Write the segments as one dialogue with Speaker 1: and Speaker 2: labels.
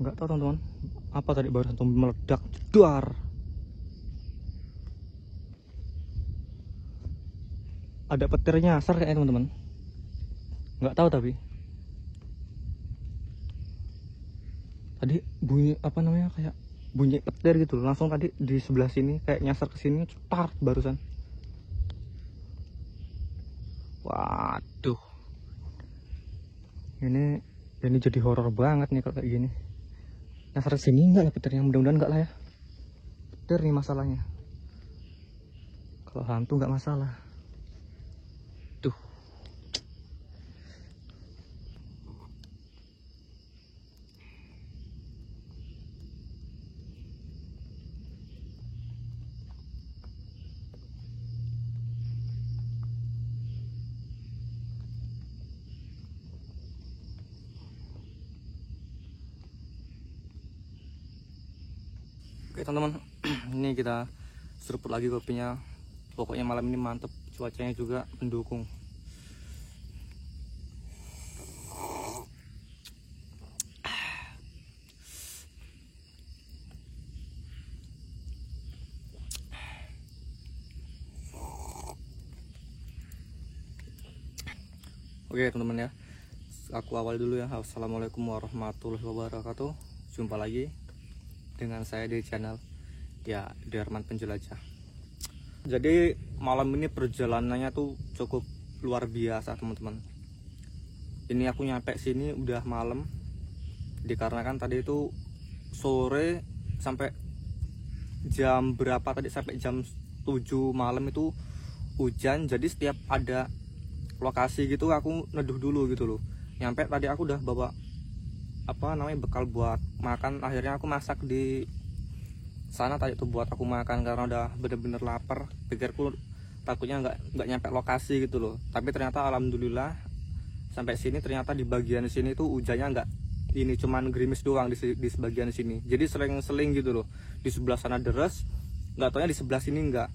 Speaker 1: nggak tahu teman-teman apa tadi, baru satu meledak jedar. Ada petir nyasar kayaknya teman-teman, nggak tahu, tapi tadi bunyi apa namanya, kayak bunyi petir gitu langsung tadi di sebelah sini, kayak nyasar ke sini cetar barusan. Waduh, ini jadi horor banget nih kalau kayak gini. Nyasar ke sini enggak lah petirnya, mudah-mudahan enggak lah ya. Petir nih masalahnya, kalau hantu nggak masalah. Tuh, oke teman-teman, ini kita seruput lagi kopinya. Pokoknya malam ini mantep, cuacanya juga mendukung. Oke teman-teman ya, aku awal dulu ya. Assalamualaikum warahmatullahi wabarakatuh. Jumpa lagi dengan saya di channel ya Darman Penjelajah. Jadi malam ini perjalanannya tuh cukup luar biasa teman-teman. Ini aku nyampe sini udah malam, dikarenakan tadi itu sore sampai jam berapa tadi, sampai jam 7 malam itu hujan. Jadi setiap ada lokasi gitu aku neduh dulu gitu loh. Nyampe tadi aku udah bawa apa namanya bekal buat makan. Akhirnya aku masak di sana tadi tuh buat aku makan karena udah bener-bener lapar. Pikirku takutnya nggak nyampe lokasi gitu loh, tapi ternyata alhamdulillah sampai sini. Ternyata di bagian sini tuh hujannya nggak ini, cuman gerimis doang di sebagian sini. Jadi seling-seling gitu loh, di sebelah sana deres, nggak taunya di sebelah sini nggak.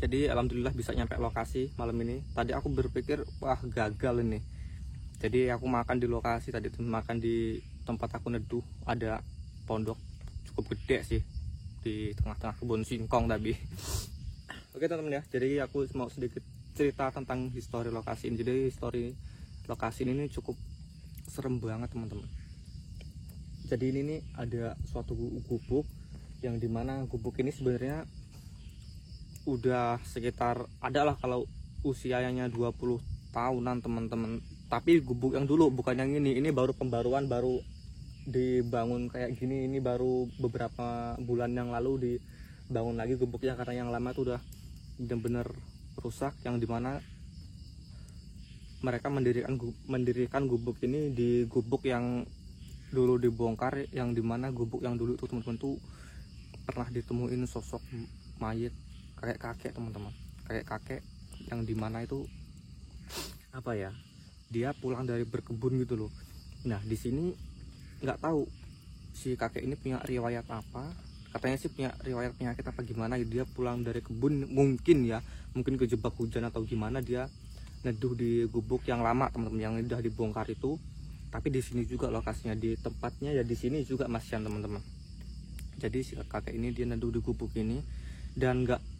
Speaker 1: Jadi alhamdulillah bisa nyampe lokasi malam ini. Tadi aku berpikir wah gagal ini, jadi aku makan di lokasi tadi tuh, makan di tempat aku neduh. Ada pondok cukup gede sih di tengah-tengah kebun singkong tadi. Oke teman-teman ya, jadi aku mau sedikit cerita tentang histori lokasi ini. Jadi histori lokasi ini cukup serem banget teman-teman. Jadi ini nih ada suatu gubuk, yang dimana gubuk ini sebenarnya udah sekitar adalah kalau usianya 20 tahunan teman-teman. Tapi gubuk yang dulu, bukan yang ini baru pembaruan, baru dibangun kayak gini. Ini baru beberapa bulan yang lalu dibangun lagi gubuknya, karena yang lama tuh udah bener-bener rusak. Yang dimana mereka mendirikan gubuk ini di gubuk yang dulu dibongkar. Yang dimana gubuk yang dulu itu teman-teman tuh pernah ditemuin sosok mayat kayak kakek teman-teman, kayak kakek yang dimana itu apa ya, dia pulang dari berkebun gitu loh. Nah di sini nggak tahu si kakek ini punya riwayat apa, katanya sih punya riwayat penyakit apa gimana. Dia pulang dari kebun mungkin kejebak hujan atau gimana, dia neduh di gubuk yang lama teman-teman, yang udah dibongkar itu. Tapi di sini juga lokasinya, di tempatnya ya di sini juga masihan teman-teman. Jadi si kakek ini dia neduh di gubuk ini, dan nggak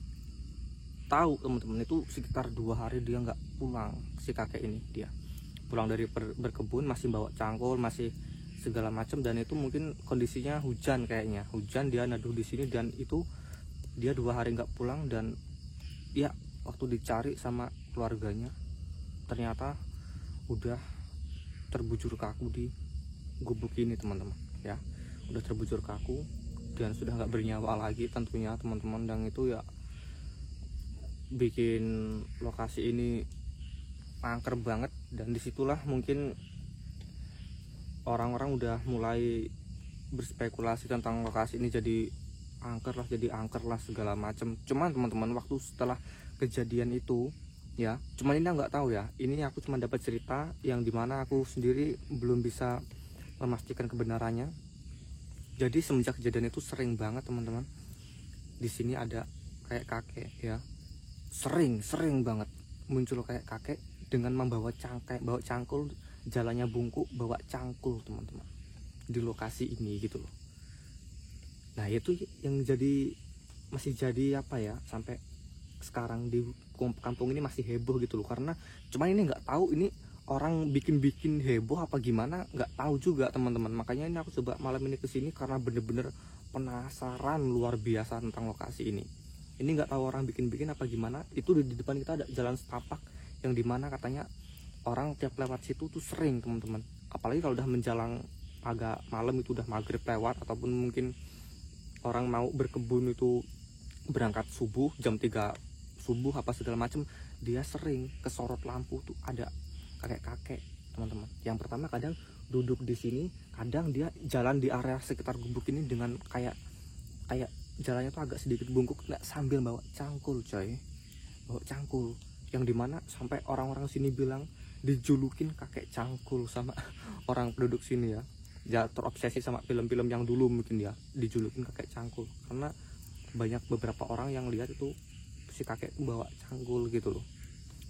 Speaker 1: tahu teman-teman itu sekitar 2 hari dia nggak pulang. Si kakek ini dia pulang dari berkebun masih bawa cangkul, masih segala macam. Dan itu mungkin kondisinya hujan, kayaknya hujan, dia neduh di sini. Dan itu dia 2 hari nggak pulang. Dan ya waktu dicari sama keluarganya, ternyata udah terbujur kaku di gubuk ini teman-teman ya. Udah terbujur kaku dan sudah nggak bernyawa lagi tentunya teman-teman. Dan itu ya bikin lokasi ini angker banget. Dan disitulah mungkin orang-orang udah mulai berspekulasi tentang lokasi ini, jadi angker lah segala macam. Cuman teman-teman, waktu setelah kejadian itu ya, cuman ini nggak tahu ya, ini aku cuma dapat cerita yang dimana aku sendiri belum bisa memastikan kebenarannya. Jadi semenjak kejadian itu sering banget teman-teman, di sini ada kayak kakek ya, sering banget muncul kayak kakek dengan membawa bawa cangkul, jalannya bungkuk, bawa cangkul teman-teman. di lokasi ini gitu loh. Nah itu yang masih jadi apa ya, sampai sekarang di kampung ini masih heboh gitu loh. Karena cuman ini nggak tahu ini orang bikin heboh apa gimana, nggak tahu juga teman-teman. Makanya ini aku coba malam ini kesini karena bener-bener penasaran luar biasa tentang lokasi ini. Ini nggak tahu orang bikin apa gimana. Itu di depan kita ada jalan setapak yang dimana katanya orang tiap lewat situ tuh sering teman-teman. Apalagi kalau udah menjelang agak malam, itu udah maghrib lewat, ataupun mungkin orang mau berkebun itu berangkat subuh jam 3 subuh apa segala macem, dia sering kesorot lampu tuh ada kakek-kakek teman-teman. Yang pertama kadang duduk di sini, kadang dia jalan di area sekitar gubuk ini dengan kayak jalannya tuh agak sedikit bungkuk, nggak, sambil bawa cangkul coy, bawa cangkul, yang dimana sampai orang-orang sini bilang dijulukin kakek cangkul sama orang penduduk sini ya. Ya terobsesi sama film-film yang dulu mungkin ya, dijulukin kakek cangkul karena banyak beberapa orang yang lihat itu si kakek itu bawa cangkul gitu loh.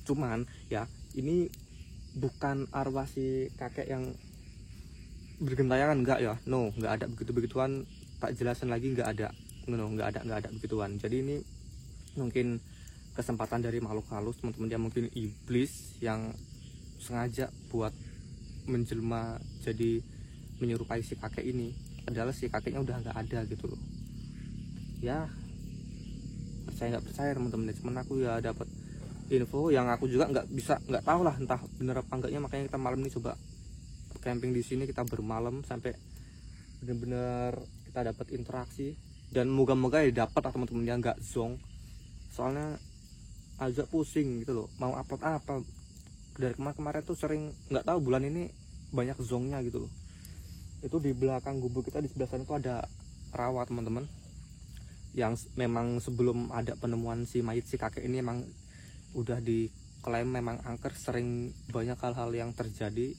Speaker 1: Cuman ya ini bukan arwah si kakek yang bergentayangan, enggak ya, no, enggak ada begituan. Tak jelasin lagi, enggak ada, no, enggak ada begituan. Jadi ini mungkin kesempatan dari makhluk halus teman-teman, dia mungkin iblis yang sengaja buat menjelma jadi menyerupai si kakek ini, padahal si kakeknya udah nggak ada gitu loh. Ya percaya nggak percaya teman-teman, cuman aku ya dapat info yang aku juga nggak tahu lah entah bener apa enggaknya. Makanya kita malam ini coba camping di sini, kita bermalam sampai bener-bener kita dapat interaksi, dan moga-moga ya dapat lah teman-teman, yang nggak zong. Soalnya agak pusing gitu loh mau upload apa. Dari kemarin tuh sering, nggak tahu bulan ini banyak zongnya gitu loh. Itu di belakang gubuk kita di sebelah sana itu ada rawa teman-teman, yang memang sebelum ada penemuan si mayit si kakek ini emang udah diklaim memang angker. Sering banyak hal-hal yang terjadi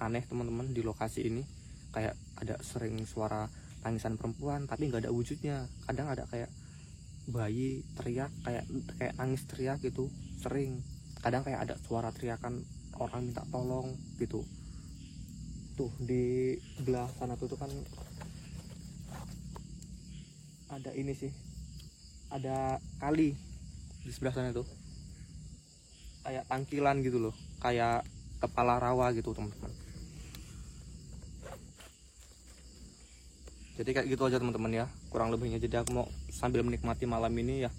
Speaker 1: aneh teman-teman di lokasi ini, kayak ada sering suara tangisan perempuan tapi nggak ada wujudnya. Kadang ada kayak bayi teriak, kayak nangis teriak gitu sering. Kadang kayak ada suara teriakan orang minta tolong gitu. Tuh di belah sana tuh kan ada ini sih, ada kali di sebelah sana tuh, kayak tangkilan gitu loh, kayak kepala rawa gitu teman-teman. Jadi kayak gitu aja teman-teman ya, kurang lebihnya. Jadi aku mau sambil menikmati malam ini ya.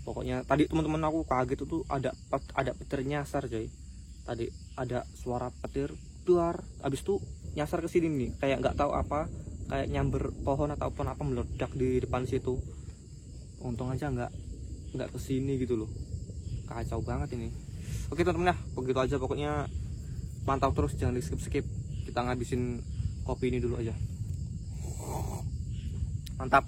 Speaker 1: Pokoknya tadi teman-teman aku kaget itu ada petir nyasar coy. Tadi ada suara petir duar, habis itu nyasar ke sini nih, kayak nggak tahu apa, kayak nyamber pohon ataupun apa, meledak di depan situ. Untung aja nggak ke sini gitu loh. Kacau banget ini. Oke teman-teman ya, begitu aja pokoknya. Pantau terus, jangan di skip. Kita ngabisin kopi ini dulu aja. Mantap.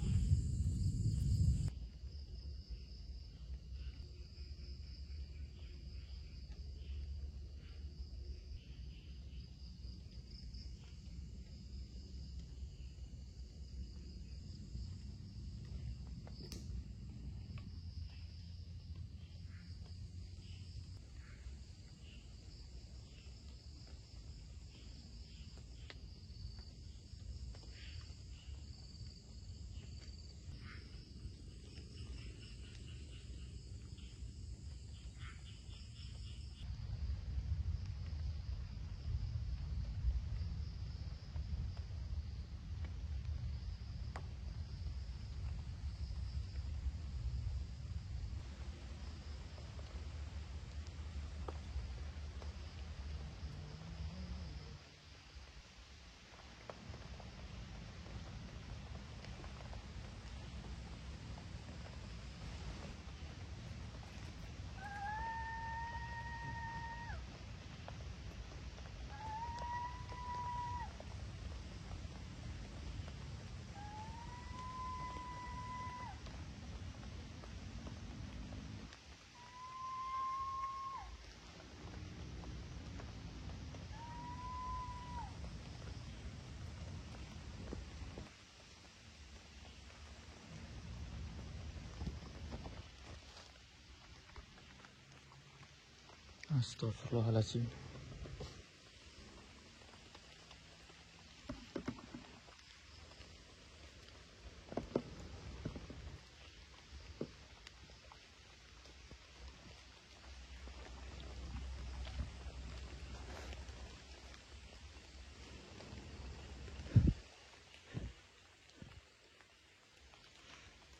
Speaker 1: Astagfirullahaladzim.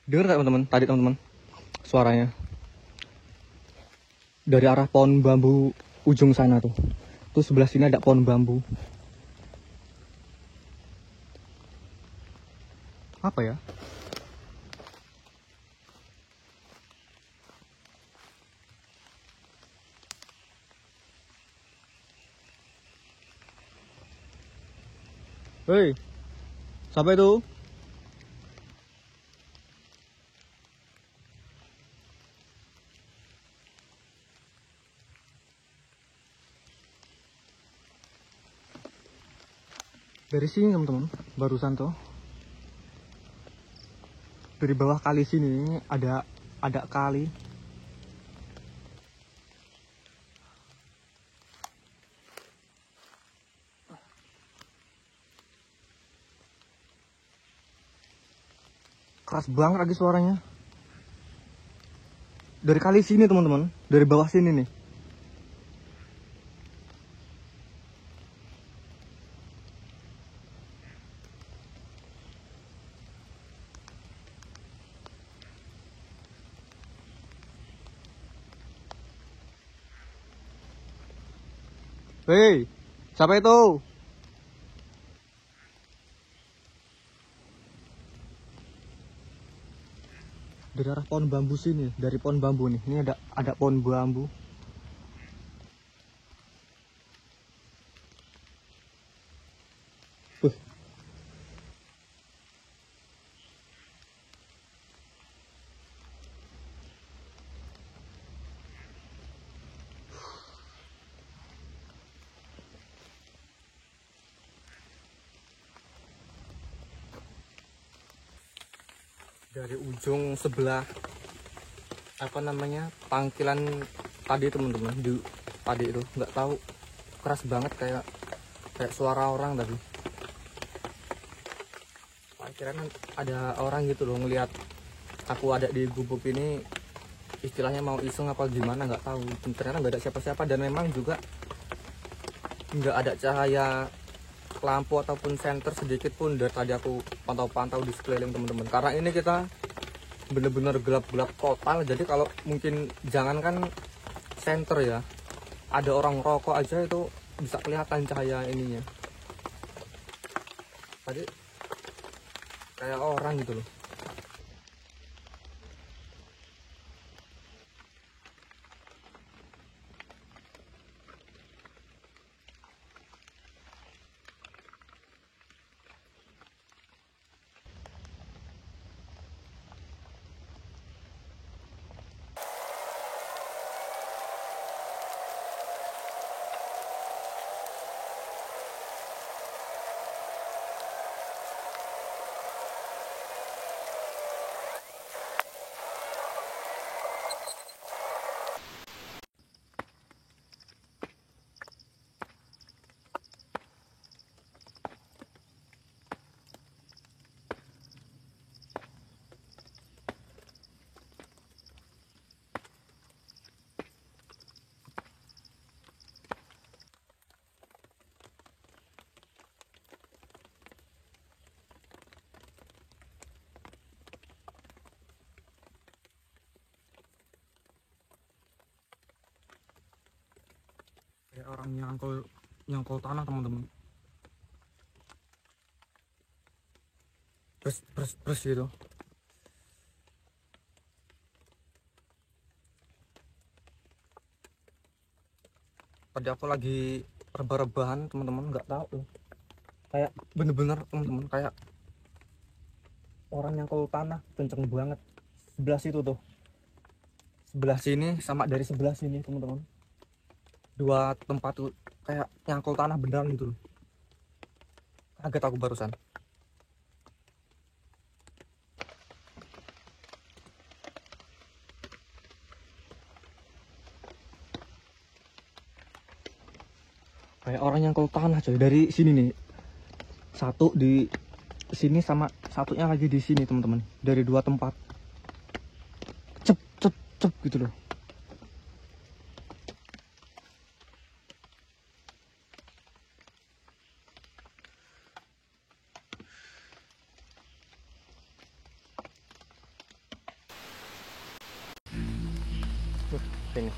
Speaker 1: Dengar nggak teman-teman? Tadi teman-teman suaranya dari arah pohon bambu ujung sana tuh. Tuh sebelah sini ada pohon bambu. Apa ya? Hei, siapa itu? Dari sini teman-teman, barusan tuh. Dari bawah kali sini ada kali. Keras banget lagi suaranya. Dari kali sini teman-teman, dari bawah sini nih. Hei, siapa itu? Dari arah pohon bambu sini, dari pohon bambu nih. Ini ada pohon bambu. Tuh. Dari ujung sebelah apa namanya pangkilan tadi teman-teman tadi itu nggak tahu keras banget kayak suara orang tadi. Akhirnya ada orang gitu loh ngelihat aku ada di gubuk ini, istilahnya mau iseng apa gimana nggak tahu. Ternyata nggak ada siapa-siapa dan memang juga nggak ada cahaya lampu ataupun senter sedikit pun dari tadi aku pantau-pantau di sekeliling teman-teman. Karena ini kita bener-bener gelap-gelap total, jadi kalau mungkin jangankan senter ya, ada orang rokok aja itu bisa kelihatan cahaya ininya. Tadi kayak orang gitu loh. Kayak orang nyangkul tanah teman-teman. Pres gitu. Tadi aku lagi rebah-rebahan teman-teman, nggak tahu kayak bener-bener teman-teman kayak orang nyangkul tanah kenceng banget. Sebelah situ tuh, sebelah sini sama dari sebelah sini teman-teman, dua tempat tuh kayak nyangkul tanah beneran gitu loh. Kaget aku barusan. Kayak orang nyangkul tanah coy, dari sini nih, satu di sini sama satunya lagi di sini teman-teman, dari dua tempat cep cep cep gitu loh. ini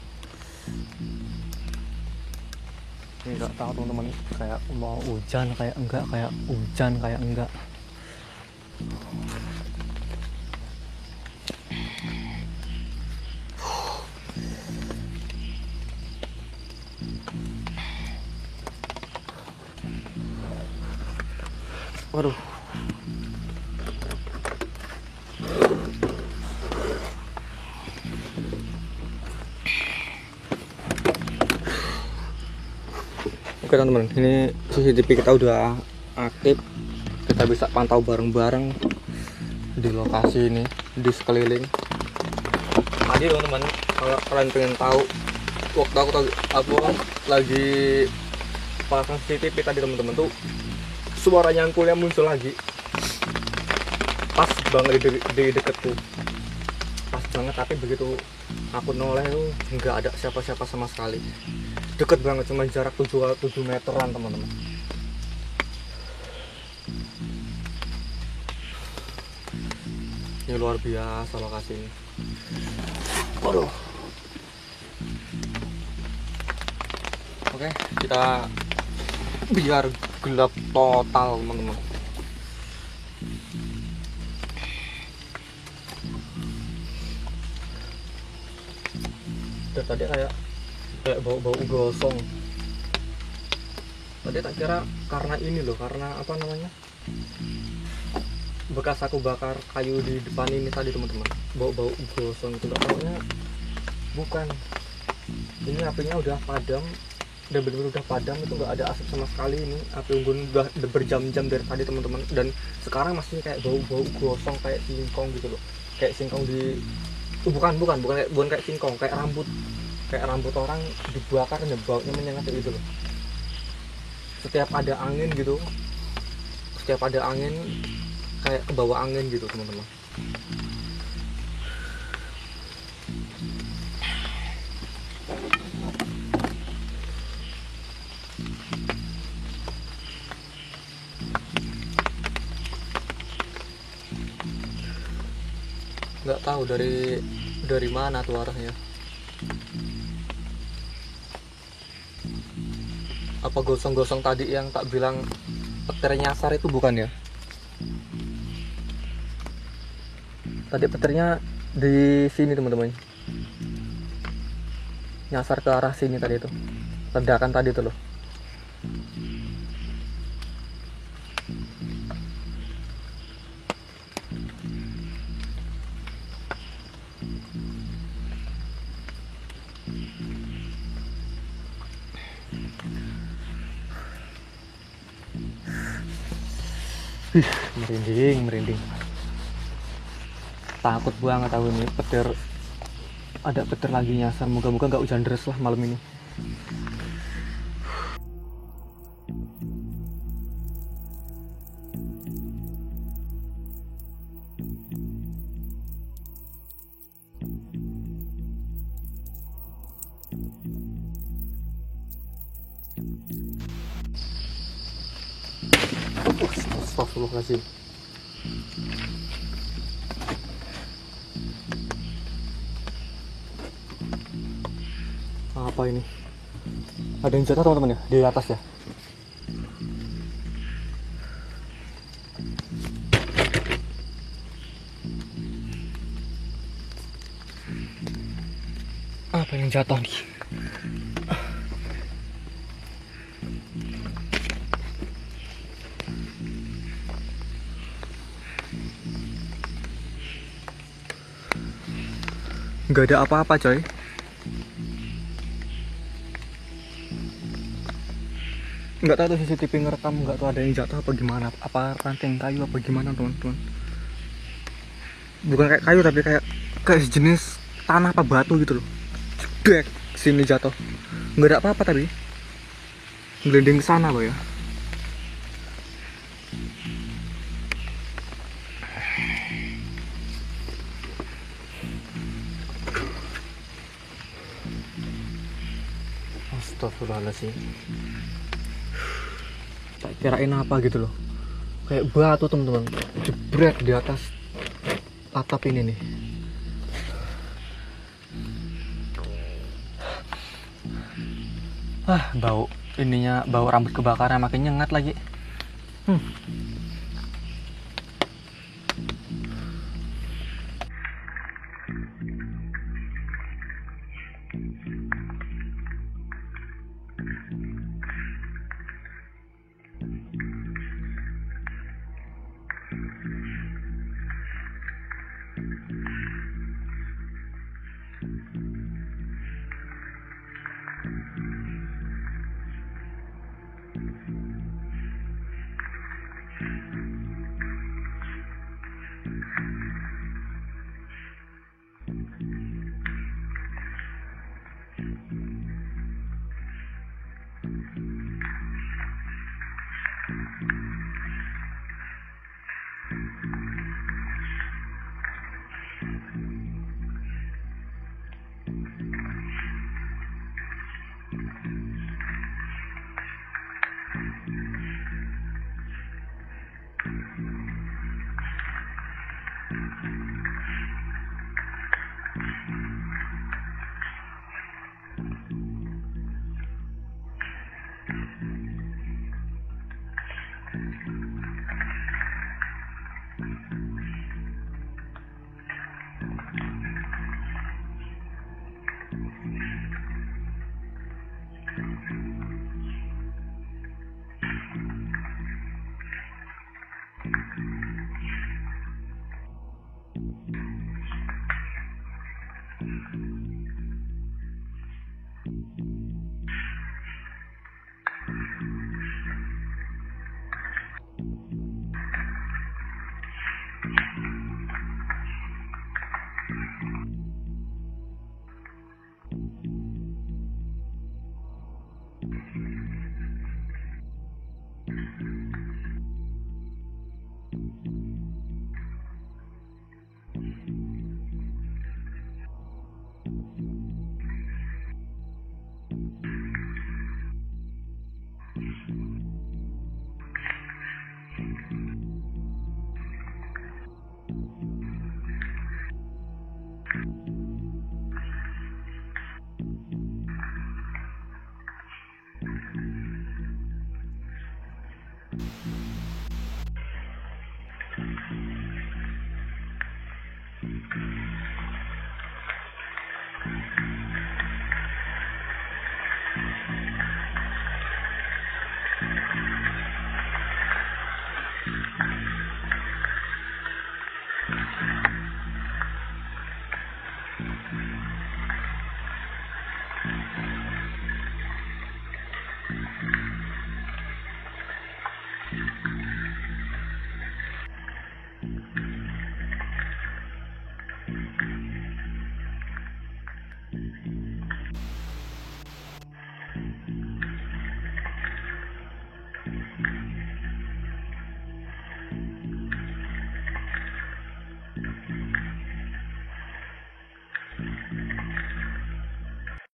Speaker 1: nggak tahu teman-teman, kayak mau hujan kayak enggak, kayak hujan kayak enggak. Waduh. Oke teman-teman, ini CCTV kita udah aktif. Kita bisa pantau bareng-bareng di lokasi ini, di sekeliling. Tadi teman-teman, kalau kalian pengen tahu, waktu aku lagi pasang CCTV tadi teman-teman tuh, suara nyangkulnya muncul lagi. Pas banget di deketku, pas banget. Tapi begitu aku noleh tuh nggak ada siapa-siapa sama sekali. Deket banget, cuma jarak 7 meteran teman-teman. Ini luar biasa lokasi ini. Waduh. Oke, kita biar gelap total teman-teman. Dan tadi kayak bau gosong. Tadi tak kira karena ini loh, karena apa namanya, bekas aku bakar kayu di depan ini tadi teman-teman, bau gosong itu. Nggak taunya bukan, ini apinya udah padam, udah bener-bener udah padam, itu nggak ada asap sama sekali. Ini api unggun udah berjam-jam dari tadi teman-teman, dan sekarang masih kayak bau gosong, kayak singkong gitu loh, kayak singkong di bukan kayak singkong, kayak rambut orang dibakar dan baunya menyengat gitu loh. Setiap ada angin gitu, kayak kebawa angin gitu teman-teman. Nggak tahu dari mana tuh arahnya. Apa gosong-gosong tadi yang tak bilang petir nyasar itu bukan ya? Tadi petirnya di sini teman-teman, nyasar ke arah sini tadi itu, ledakan tadi itu loh. Merinding. Takut banget aku ini, ada petir lagi nyasar. Moga-moga nggak hujan deras lah malam ini. Astagfirullahaladzim. Apa ini? Ada yang jatuh teman-teman ya, di atas ya. Apa yang jatuh nih? Nggak ada apa-apa coy. Nggak tahu tuh CCTV ngerekam, nggak tahu ada yang jatuh apa gimana, apa ranting kayu apa gimana teman-teman. Bukan kayak kayu tapi kayak sejenis tanah apa batu gitu loh. Jedek sini jatuh. Nggak ada apa-apa tadi. Gelinding ke sana loh ya. Astagfirullahaladzim. Tak kirain apa gitu loh, kayak batu teman-teman, jebret di atas atap ini nih. Bau ininya, bau rambut kebakaran makin nyengat lagi.